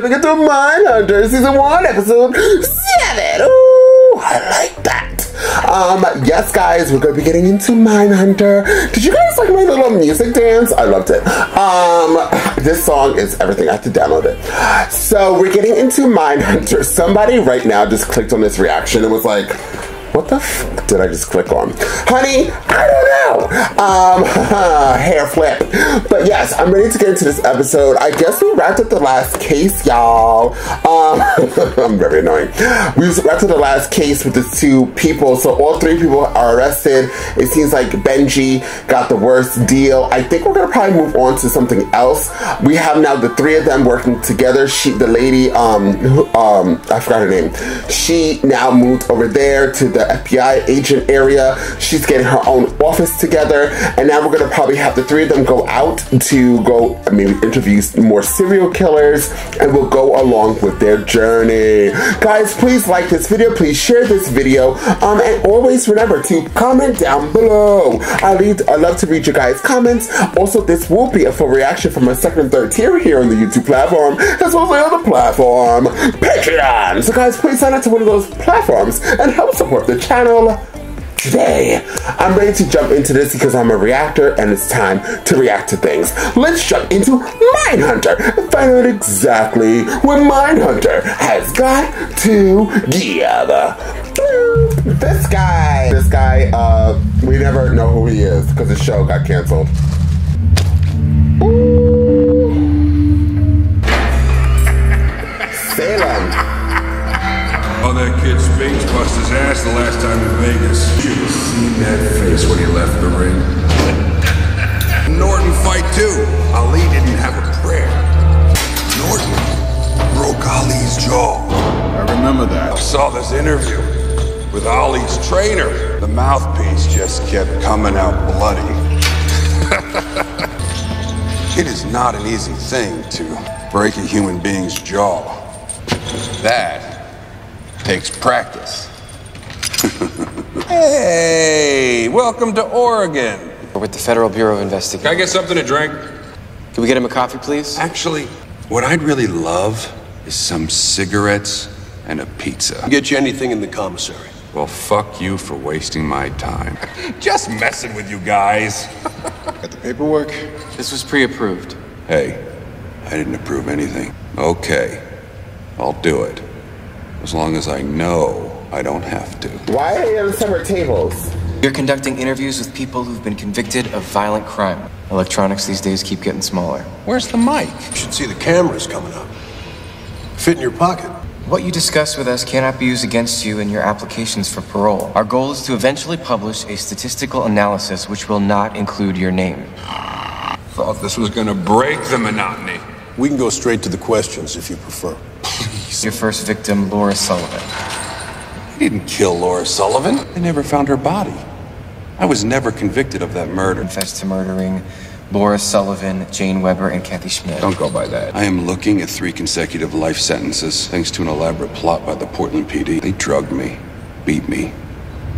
jumping into Mindhunter Season 1, Episode 7. Ooh, I like that. Yes, guys, we're gonna be getting into Mindhunter. Did you guys like my little music dance? I loved it. This song is everything. I have to download it. So we're getting into Mindhunter. Somebody right now just clicked on this reaction and was like, what the f did I just click on? Honey, I don't know. Hair flip. But yes, I'm ready to get into this episode. I guess we wrapped up the last case, y'all. I'm very annoying. We wrapped up the last case with the two people. So all three people are arrested. It seems like Benji got the worst deal. I think we're gonna probably move on to something else. We have now the three of them working together. The lady, I forgot her name. She now moved over there to the FBI agent area. She's getting her own office together, and now we're gonna probably have the three of them go out to go maybe interview more serial killers, and we'll go along with their journey. Guys, please like this video, please share this video, and always remember to comment down below. I love to read your guys' comments. Also, this will be a full reaction from my second and third tier here on the YouTube platform, as well as the other platform, Patreon. So guys, please sign up to one of those platforms and help support the channel today. I'm ready to jump into this because I'm a reactor and it's time to react to things. Let's jump into Mindhunter and find out exactly what Mindhunter has got to give. This guy, we never know who he is because the show got canceled. Ooh. Salem. Oh, that kid Spinks bust his ass the last time in Vegas. You should have seen that face when he left the ring. Norton fight too. Ali didn't have a prayer. Norton broke Ali's jaw. I remember that. I saw this interview with Ali's trainer. The mouthpiece just kept coming out bloody. It is not an easy thing to break a human being's jaw. That takes practice. Hey, welcome to Oregon. We're with the Federal Bureau of Investigation. Can I get something to drink? Can we get him a coffee, please? Actually, what I'd really love is some cigarettes and a pizza. I'll get you anything in the commissary. Well, fuck you for wasting my time. Just messing with you guys. Got the paperwork? This was pre-approved. Hey, I didn't approve anything. Okay, I'll do it. As long as I know I don't have to. Why are they on separate tables? You're conducting interviews with people who've been convicted of violent crime. Electronics these days keep getting smaller. Where's the mic? You should see the cameras coming up. Fit in your pocket. What you discuss with us cannot be used against you in your applications for parole. Our goal is to eventually publish a statistical analysis which will not include your name. Thought this was gonna break the monotony. We can go straight to the questions if you prefer. Your first victim, Laura Sullivan. I didn't kill Laura Sullivan. I never found her body. I was never convicted of that murder. Confessed to murdering Laura Sullivan, Jane Weber, and Kathy Schmidt. Don't go by that. I am looking at 3 consecutive life sentences thanks to an elaborate plot by the Portland PD. They drugged me, beat me,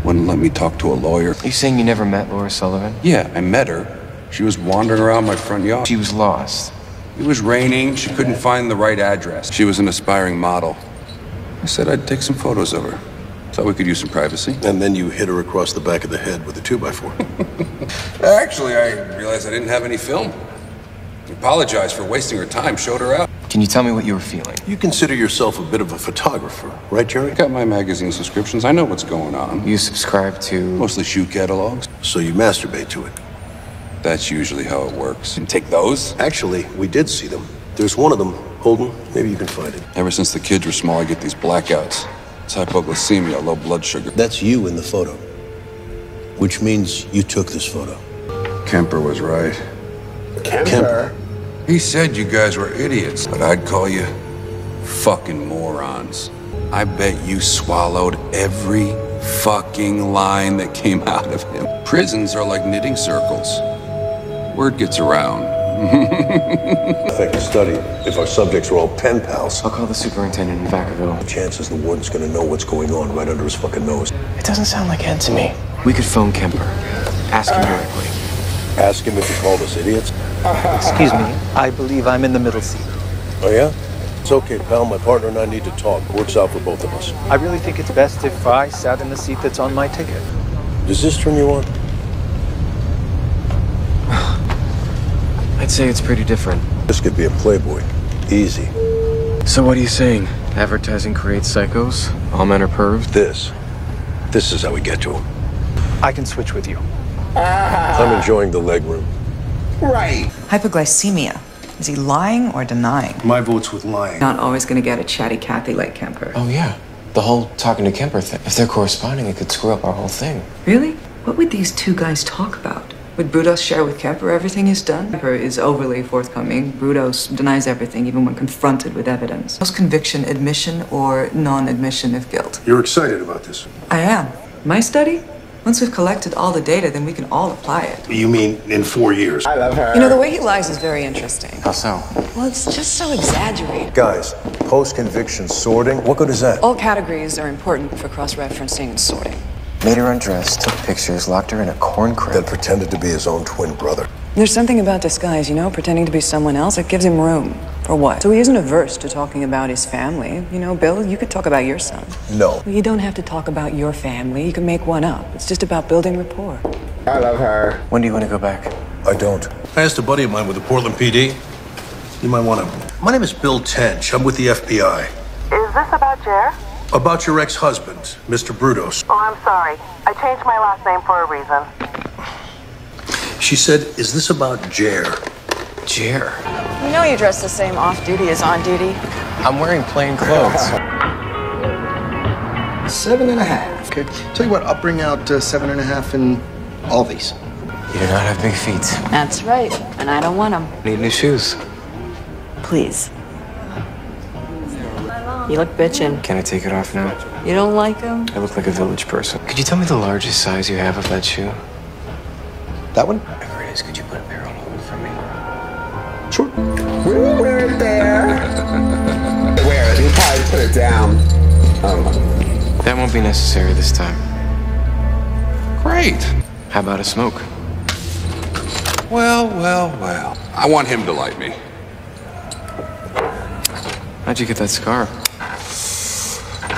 wouldn't let me talk to a lawyer. Are you saying you never met Laura Sullivan? Yeah, I met her. She was wandering around my front yard. She was lost. It was raining. She couldn't find the right address. She was an aspiring model. I said I'd take some photos of her. Thought we could use some privacy. And then you hit her across the back of the head with a 2x4. Actually, I realized I didn't have any film. I apologized for wasting her time, showed her out. Can you tell me what you were feeling? You consider yourself a bit of a photographer, right, Jerry? I got my magazine subscriptions. I know what's going on. You subscribe to... Mostly shoe catalogs. So you masturbate to it. That's usually how it works. And take those? Actually, we did see them. There's one of them. Holden, maybe you can find it. Ever since the kids were small, I get these blackouts. It's hypoglycemia, low blood sugar. That's you in the photo. Which means you took this photo. Kemper was right. Kemper? He said you guys were idiots, but I'd call you fucking morons. I bet you swallowed every fucking line that came out of him. Prisons are like knitting circles. Word gets around. Effect a study. If our subjects were all pen pals, I'll call the superintendent in Vacaville. the chances the warden's gonna know what's going on right under his fucking nose. It doesn't sound like Ed to me. We could phone Kemper. Ask him directly. Ask him if he called us idiots. Excuse me, I believe I'm in the middle seat. Oh, yeah? It's okay, pal. My partner and I need to talk. It works out for both of us. I really think it's best if I sat in the seat that's on my ticket. Does this turn you on? I'd say it's pretty different. This could be a playboy. Easy. So what are you saying? Advertising creates psychos? All men are pervs? This is how we get to him. I can switch with you. I'm enjoying the leg room. Right. Hypoglycemia. Is he lying or denying? My vote's with lying. Not always gonna get a chatty Cathy like Kemper. Oh yeah, the whole talking to Kemper thing. If they're corresponding, it could screw up our whole thing. Really? What would these two guys talk about? Would Brudos share with Kemper everything he's done? Kemper is overly forthcoming. Brudos denies everything even when confronted with evidence. Post-conviction admission or non-admission of guilt? You're excited about this? I am. My study? Once we've collected all the data, then we can all apply it. You mean in 4 years? I love her. You know, the way he lies is very interesting. How so? Well, it's just so exaggerated. Guys, post-conviction sorting, what good is that? All categories are important for cross-referencing and sorting. Made her undress, took pictures, locked her in a corn crib. Then pretended to be his own twin brother. There's something about disguise, you know, pretending to be someone else. It gives him room. For what? So he isn't averse to talking about his family. You know, Bill, you could talk about your son. No. Well, you don't have to talk about your family. You can make one up. It's just about building rapport. I love her. When do you want to go back? I don't. I asked a buddy of mine with the Portland PD. You might want to. My name is Bill Tench. I'm with the FBI. Is this about Jer? About your ex-husband, Mr. Brudos. Oh, I'm sorry. I changed my last name for a reason. She said, is this about Jer? Jer. You know you dress the same off-duty as on-duty. I'm wearing plain clothes. 7.5. Okay. Tell you what, I'll bring out 7.5 in all these. You do not have big feet. That's right, and I don't want them. Need new shoes. Please. You look bitchin'. Can I take it off now? You don't like them? I look like a village person. Could you tell me the largest size you have of that shoe? That one? Whatever it is, could you put a pair on hold for me? Sure. We'll wear it there. Wear it. He'll probably put it down. That won't be necessary this time. Great. How about a smoke? Well. I want him to like me. How'd you get that scar?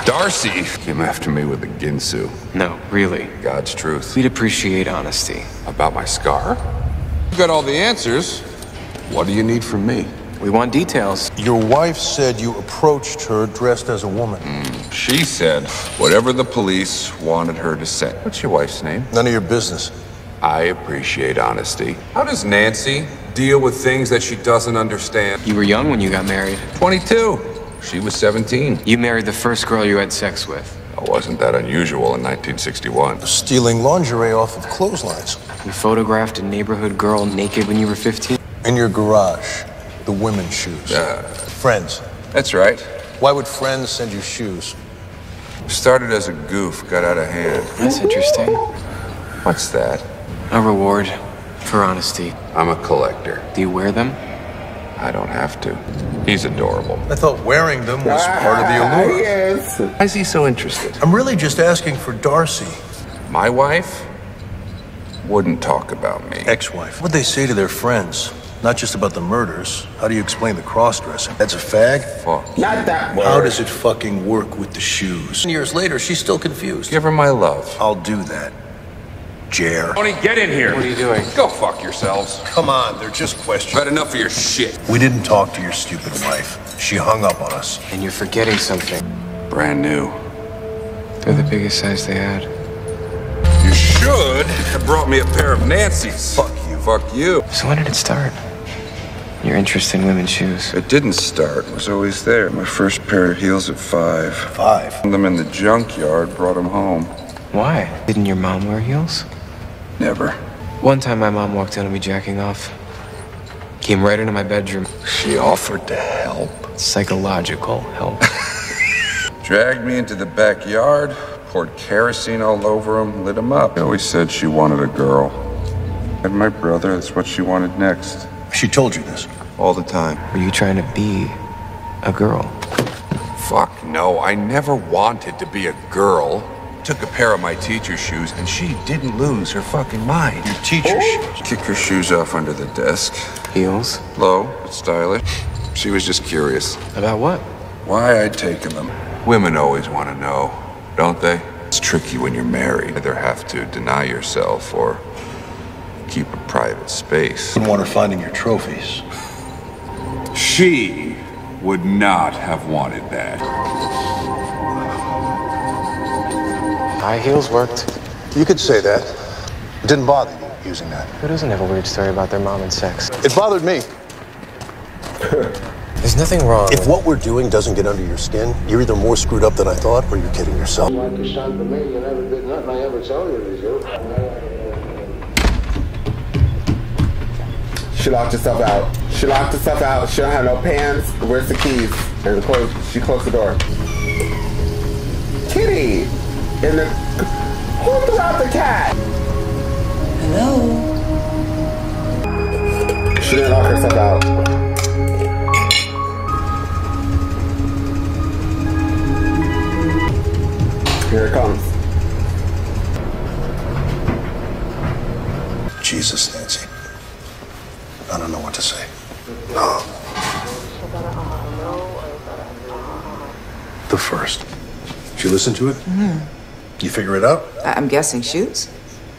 Darcy came after me with a Ginsu. No, really. God's truth. We'd appreciate honesty. About my scar? You got all the answers. What do you need from me? We want details. Your wife said you approached her dressed as a woman. She said whatever the police wanted her to say. What's your wife's name? None of your business. I appreciate honesty. How does Nancy deal with things that she doesn't understand? You were young when you got married. 22. She was 17. You married the first girl you had sex with. It wasn't that unusual in 1961. Stealing lingerie off of clotheslines. You photographed a neighborhood girl naked when you were 15. In your garage. The women's shoes. Friends. That's right. Why would friends send you shoes? Started as a goof, got out of hand. That's interesting. What's that? A reward for honesty. I'm a collector. Do you wear them? I don't have to. He's adorable. I thought wearing them was part of the allure. Yes. Why is he so interested? I'm really just asking for Darcy. My wife wouldn't talk about me. Ex-wife. What'd they say to their friends? Not just about the murders. How do you explain the cross-dressing? That's a fag? Fuck. Not that word. How does it fucking work with the shoes? Years later, she's still confused. Give her my love. I'll do that. Jer. Tony, get in here. What are you doing? Go fuck yourselves. Come on, they're just I've questions. had enough of your shit. We didn't talk to your stupid wife. She hung up on us. And you're forgetting something. Brand new. They're the biggest size they had. You should have brought me a pair of Nancy's. Fuck you. Fuck you. So when did it start? Your interest in women's shoes? It didn't start. It was always there. My first pair of heels at 5. 5? Found them in the junkyard, brought them home. Why? Didn't your mom wear heels? Never. One time my mom walked in on me jacking off. Came right into my bedroom. She offered to help. Psychological help. Dragged me into the backyard, poured kerosene all over him, lit him up. She always said she wanted a girl. And my brother, that's what she wanted next. She told you this. All the time. Were you trying to be a girl? Fuck no, I never wanted to be a girl. Took a pair of my teacher's shoes and she didn't lose her fucking mind. Your teacher's shoes. Kick her shoes off under the desk. Heels? Low, but stylish. She was just curious. About what? Why I'd taken them. Women always want to know, don't they? It's tricky when you're married. Either have to deny yourself or keep a private space. You want her finding your trophies. She would not have wanted that. High heels worked. You could say that. It didn't bother you using that. Who doesn't have a weird story about their mom and sex? It bothered me. There's nothing wrong. If what we're doing doesn't get under your skin, you're either more screwed up than I thought, or you're kidding yourself. Like you son to me, you never did nothing I ever told you to do. She locked herself out. She locked herself out. She don't have no pants. Where's the keys? And she closed the door. Kitty! Who threw out the cat? Hello? She didn't lock herself out. Here it comes. Jesus, Nancy. I don't know what to say. No. The first. Did you listen to it? Mm-hmm. You figure it out? I'm guessing shoes.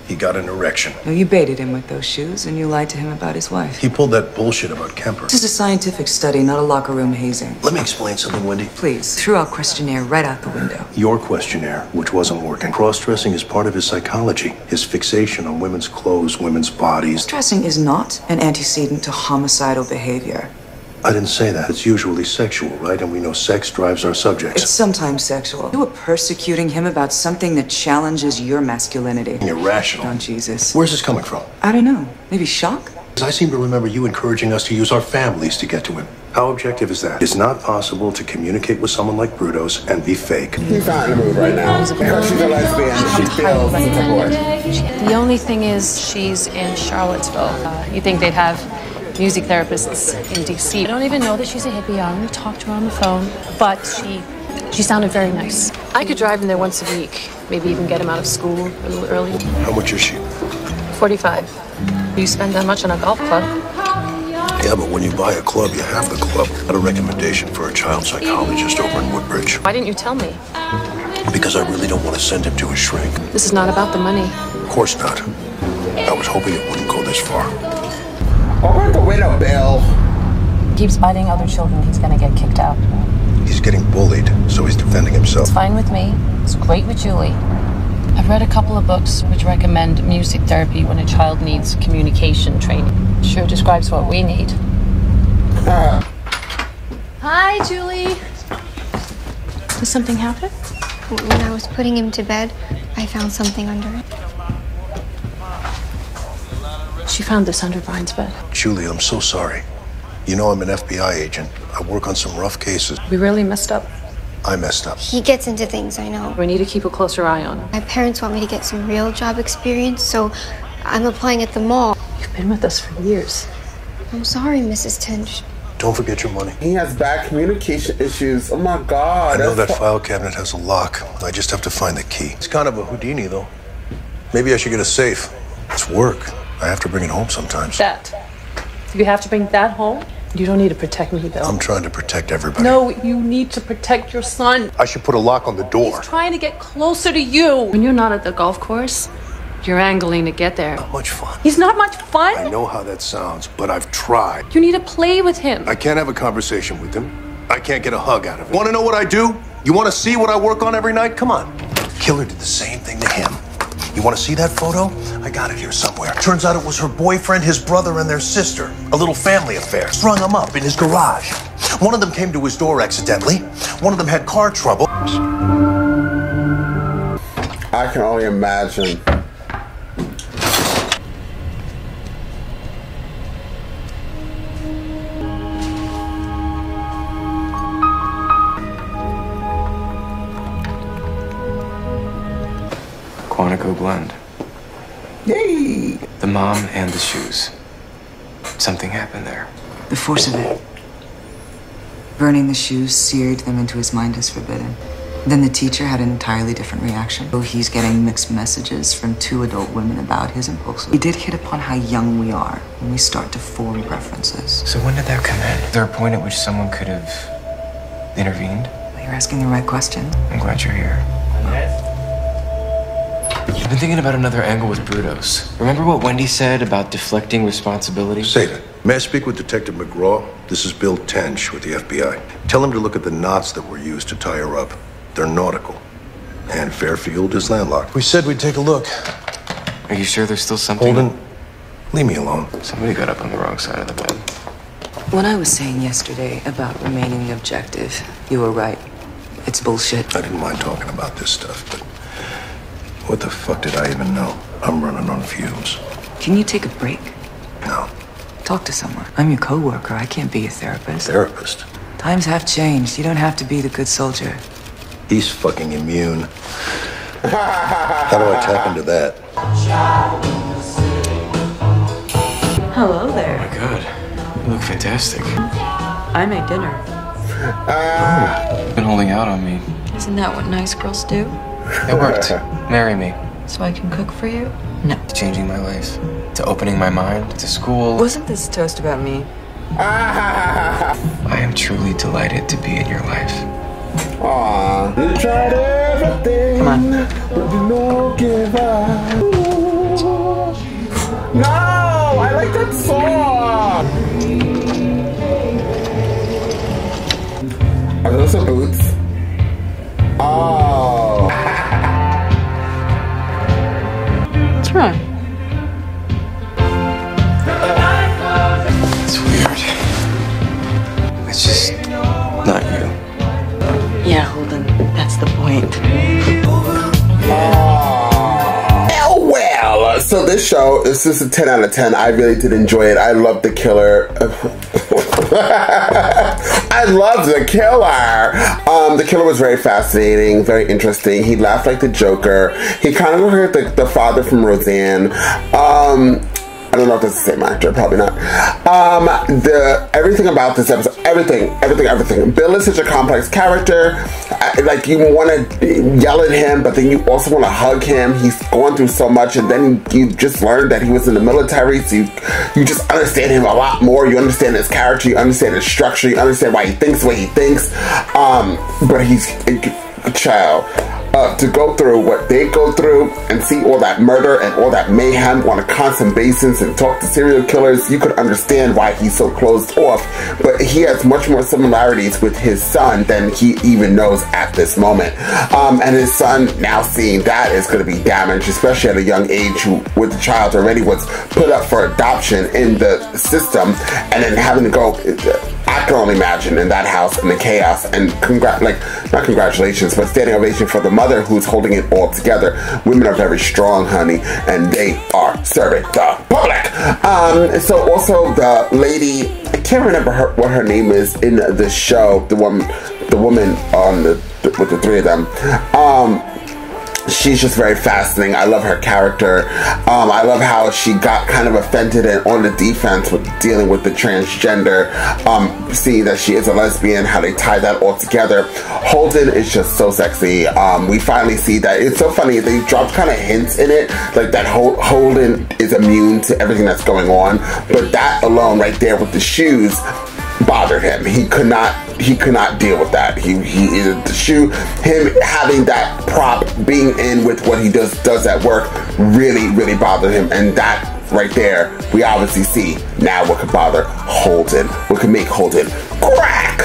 He got an erection. No, you baited him with those shoes, and you lied to him about his wife. He pulled that bullshit about Kemper. This is a scientific study, not a locker room hazing. Let me explain something, Wendy. Please, threw our questionnaire right out the window. Your questionnaire, which wasn't working. Cross-dressing is part of his psychology. His fixation on women's clothes, women's bodies. Dressing is not an antecedent to homicidal behavior. I didn't say that. It's usually sexual, right? And we know sex drives our subjects. It's sometimes sexual. You were persecuting him about something that challenges your masculinity. Irrational. Oh, Jesus. Where's this coming from? I don't know. Maybe shock? I seem to remember you encouraging us to use our families to get to him. How objective is that? It's not possible to communicate with someone like Brutos and be fake. He's not in the mood right now. Because she's a lesbian, she feels bored. The only thing is she's in Charlottesville. You think they'd have music therapists in D.C. I don't even know that she's a hippie. I'm going to talk to her on the phone, but she sounded very nice. I could drive him there once a week, maybe even get him out of school a little early. How much is she? 45. You spend that much on a golf club? Yeah, but when you buy a club, you have the club. I had a recommendation for a child psychologist over in Woodbridge. Why didn't you tell me? Because I really don't want to send him to a shrink. This is not about the money. Of course not. I was hoping it wouldn't go this far. Open the window, Bill. Keeps biting other children, he's gonna get kicked out. He's getting bullied, so he's defending himself. It's fine with me. It's great with Julie. I've read a couple of books which recommend music therapy when a child needs communication training. Sure describes what we need. Hi, Julie. Did something happen? When I was putting him to bed, I found something under it. She found this under Brian's bed. Julie, I'm so sorry. You know I'm an FBI agent. I work on some rough cases. We really messed up. I messed up. He gets into things, I know. We need to keep a closer eye on him. My parents want me to get some real job experience, so I'm applying at the mall. You've been with us for years. I'm sorry, Mrs. Tench. Don't forget your money. He has bad communication issues. Oh my God. I know that file cabinet has a lock. I just have to find the key. It's kind of a Houdini, though. Maybe I should get a safe. It's work. I have to bring it home sometimes. That. You have to bring that home? You don't need to protect me, Bill. I'm trying to protect everybody. No, you need to protect your son. I should put a lock on the door. He's trying to get closer to you. When you're not at the golf course, you're angling to get there. Not much fun. He's not much fun? I know how that sounds, but I've tried. You need to play with him. I can't have a conversation with him. I can't get a hug out of him. Want to know what I do? You want to see what I work on every night? Come on. Killer did the same thing to him. You want to see that photo? I got it here somewhere. Turns out it was her boyfriend, his brother, and their sister. A little family affair. Strung them up in his garage. One of them came to his door accidentally. One of them had car trouble. I can only imagine. Quantico blend. Yay! The mom and the shoes. Something happened there. The force of it. Burning the shoes seared them into his mind as forbidden. Then the teacher had an entirely different reaction. So he's getting mixed messages from 2 adult women about his impulses. He did hit upon how young we are when we start to form preferences. So when did that come in? Is there a point at which someone could have intervened? You're asking the right question. I'm glad you're here. I've been thinking about another angle with Brutos. Remember what Wendy said about deflecting responsibility? Say that. May I speak with Detective McGraw? This is Bill Tench with the FBI. Tell him to look at the knots that were used to tie her up. They're nautical. And Fairfield is landlocked. We said we'd take a look. Are you sure there's still something? Holden, leave me alone. Somebody got up on the wrong side of the bed. What I was saying yesterday about remaining objective, you were right. It's bullshit. I didn't mind talking about this stuff, but what the fuck did I even know? I'm running on fumes. Can you take a break? No. Talk to someone. I'm your coworker. I can't be your therapist. Therapist? Times have changed. You don't have to be the good soldier. He's fucking immune. How do I tap into that? Hello there. Oh my god, you look fantastic. I made dinner. You've been holding out on me. Isn't that what nice girls do? It worked. Marry me. So I can cook for you? No. To changing my life. To opening my mind. To school. Wasn't this toast about me? I am truly delighted to be in your life. Aww. You tried everything. Come on. But you don't give up. No! I like that song! Are those the boots? Oh. What's wrong? It's weird. It's just not you. Yeah, Holden, that's the point. Well, so this show is just a 10 out of 10. I really did enjoy it. I love the killer. I love the killer. The killer was very fascinating, very interesting. He laughed like the Joker. He kind of looked like the father from Roseanne. I don't know if that's the same actor, probably not. Everything about this episode, everything. Bill is such a complex character. Like, you want to yell at him, but then you also want to hug him. He's going through so much, and then you just learned that he was in the military, so you just understand him a lot more. You understand his character, you understand his structure, you understand why he thinks the way he thinks. But he's a child. To go through what they go through and see all that murder and all that mayhem on a constant basis and talk to serial killers, you could understand why he's so closed off. But he has much more similarities with his son than he even knows at this moment. And his son, now seeing that, is going to be damaged, especially at a young age, who, with the child already was put up for adoption in the system, and then having to go, I can only imagine, in that house, in the chaos, and not congratulations, but standing ovation for the mother who's holding it all together. Women are very strong, honey, and they are serving the public. So also the lady, I can't remember what her name is in the show, the woman on with the 3 of them. She's just very fascinating. I love her character. I love how she got kind of offended and on the defense with dealing with the transgender, seeing that she is a lesbian, how they tie that all together. Holden is just so sexy. We finally see that. It's so funny, they dropped kind of hints in it, like that Holden is immune to everything that's going on, but that alone right there with the shoes bothered him. He could not deal with that. He the shoe, him having that prop being in with what he does at work really bothered him, and that right there, we obviously see now what could bother Holden, what could make Holden crack.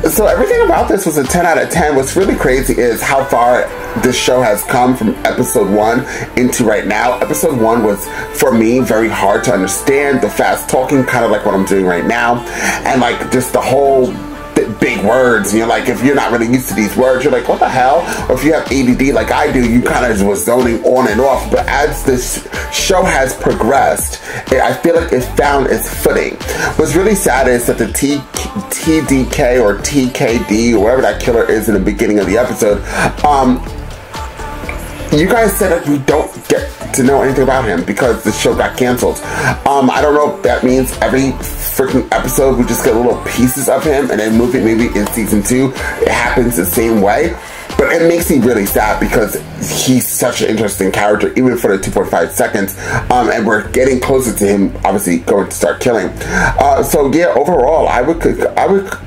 So everything about this was a 10 out of 10. What's really crazy is how far this show has come from episode 1 into right now. Episode 1 was, for me, very hard to understand. The fast talking, kind of like what I'm doing right now, and like just the whole big words, and you're like, if you're not really used to these words, you're like, what the hell? Or if you have ADD like I do, you kind of was zoning on and off. But as this show has progressed, I feel like it found its footing. What's really sad is that the TDK or TKD, or whatever that killer is in the beginning of the episode, you guys said that we don't get to know anything about him because the show got canceled. I don't know if that means every freaking episode we just get little pieces of him, and then maybe in season 2 it happens the same way. But it makes me really sad because he's such an interesting character, even for the 2.5 seconds. And we're getting closer to him, obviously, going to start killing. So yeah, overall, I would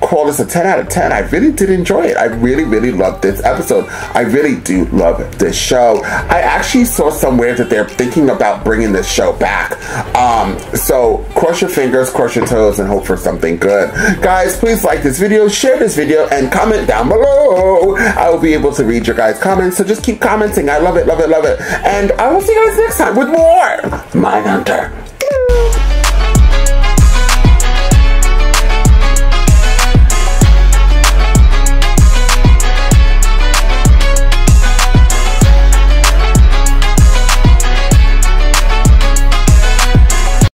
call this a 10 out of 10. I really did enjoy it. I really loved this episode. I really do love this show. I actually saw somewhere that they're thinking about bringing this show back. So cross your fingers, cross your toes, and hope for something good. Guys, please like this video, share this video, and comment down below. I will be able to read your guys' comments, so just keep commenting. I love it. And I will see you guys next time with more Mindhunter.